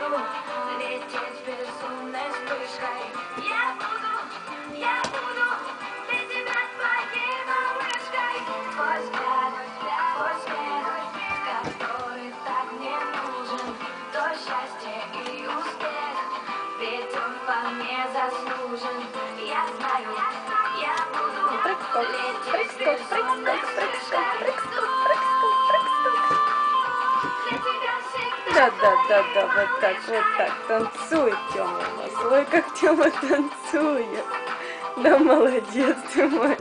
буду лететь безумной вспышкой. Я буду для тебя твоей малышкой. Твой взгляд, который так мне нужен, то счастье и успех, ведь он вполне заслужен. Я знаю, я буду лететь безумной вспышкой. Да, вот так, танцуй, Тёма у нас. Ой, как Тёма танцует. Да, молодец ты мой.